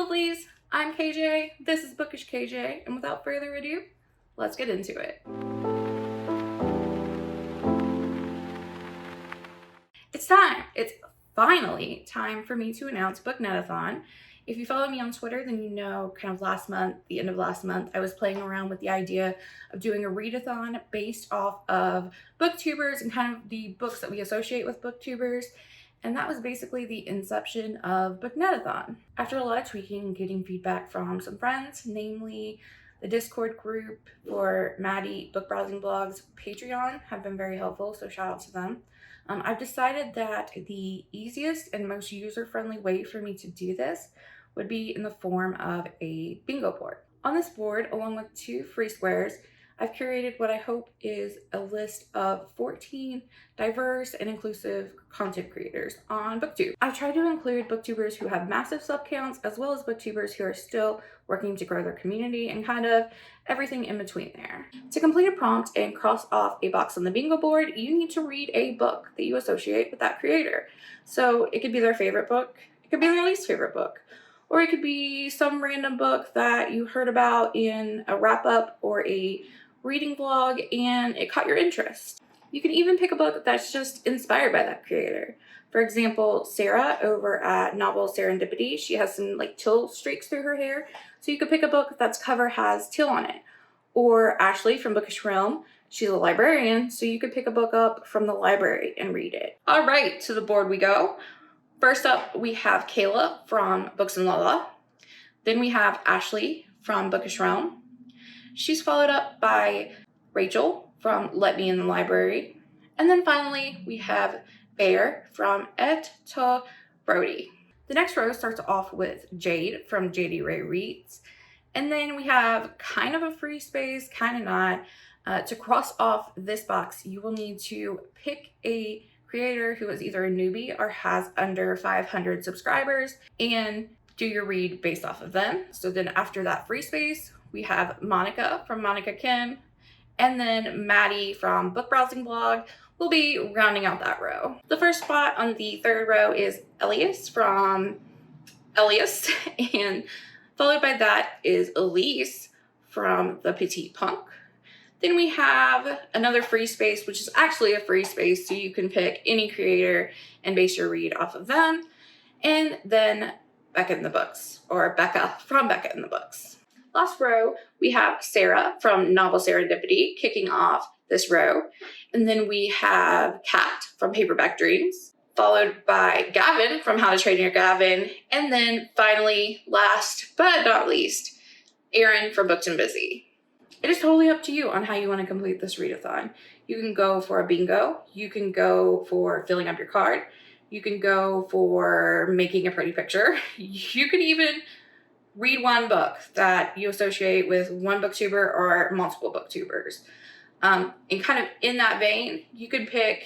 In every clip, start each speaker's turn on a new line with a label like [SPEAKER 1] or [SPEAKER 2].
[SPEAKER 1] lovelies, I'm KJ, this is Bookish KJ, and without further ado, let's get into it. It's time! It's finally time for me to announce Booknetathon. If you follow me on Twitter, then you know kind of last month, the end of last month, I was playing around with the idea of doing a readathon based off of booktubers and kind of the books that we associate with booktubers. And that was basically the inception of Booknetathon. After a lot of tweaking and getting feedback from some friends, namely the Discord group for Maddie Book Browsing Blog's Patreon have been very helpful, so shout out to them. I've decided that the easiest and most user-friendly way for me to do this would be in the form of a bingo board. On this board, along with 2 free squares, I've curated what I hope is a list of 14 diverse and inclusive content creators on BookTube. I've tried to include booktubers who have massive sub counts, as well as booktubers who are still working to grow their community and kind of everything in between there. To complete a prompt and cross off a box on the bingo board, you need to read a book that you associate with that creator. So it could be their favorite book, it could be their least favorite book, or it could be some random book that you heard about in a wrap-up or a reading vlog and it caught your interest. You can even pick a book that's just inspired by that creator. For example, Sarah over at Novel Serendipity, she has some like teal streaks through her hair, so you could pick a book that's cover has teal on it. Or Ashley from Bookish Realm, she's a librarian, so you could pick a book up from the library and read it. All right, to the board we go. First up, we have Kayla from Books and Lala. Then we have Ashley from Bookish Realm. She's followed up by Rachel from Let Me in the Library. And then finally, we have Bear from Et to Brody. The next row starts off with Jade from JD Ray Reads. And then we have kind of a free space, kind of not. To cross off this box, you will need to pick a creator who is either a newbie or has under 500 subscribers and do your read based off of them. So then after that free space, we have Monica from Monica Kim, and then Maddie from Book Browsing Blog will be rounding out that row. The first spot on the third row is Elias from Elias, and followed by that is Elise from The Petite Punk. Then we have another free space, which is actually a free space, so you can pick any creator and base your read off of them. And then Becca in the Books, or Becca from Becca in the Books. Last row, we have Sarah from Novel Serendipity kicking off this row. And then we have Kat from Paperback Dreams, followed by Gavin from How to Train Your Gavin. And then finally, last but not least, Erin from Booked and Busy. It is totally up to you on how you want to complete this readathon. You can go for a bingo. You can go for filling up your card. You can go for making a pretty picture. You can even read one book that you associate with one booktuber or multiple booktubers. And kind of in that vein, you can pick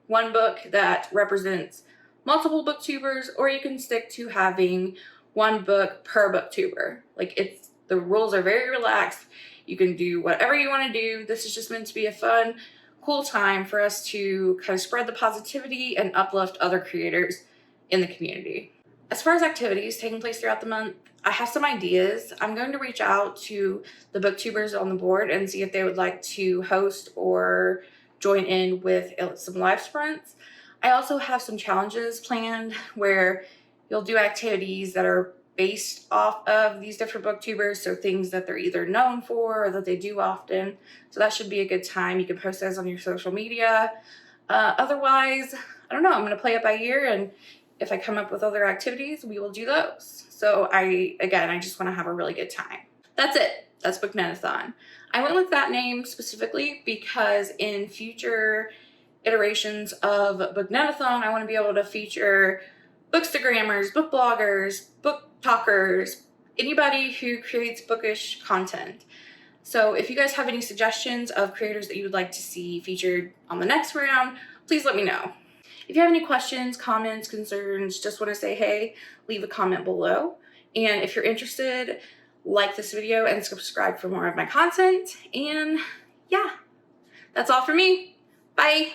[SPEAKER 1] one book that represents multiple booktubers, or you can stick to having one book per booktuber. Like the rules are very relaxed. You can do whatever you want to do. This is just meant to be a fun, cool time for us to kind of spread the positivity and uplift other creators in the community. As far as activities taking place throughout the month, I have some ideas. I'm going to reach out to the booktubers on the board and see if they would like to host or join in with some live sprints. I also have some challenges planned where you'll do activities that are based off of these different booktubers, so things that they're either known for or that they do often. So that should be a good time. You can post those on your social media. Otherwise, I don't know, I'm going to play it by ear, and if I come up with other activities, we will do those. So I just want to have a really good time. That's it. That's Booknetathon. I went with that name specifically because in future iterations of Booknetathon, I want to be able to feature bookstagrammers, book bloggers, book talkers, anybody who creates bookish content. So if you guys have any suggestions of creators that you would like to see featured on the next round, please let me know. If you have any questions, comments, concerns, just want to say hey, leave a comment below. And if you're interested, like this video and subscribe for more of my content. And yeah, that's all for me. Bye.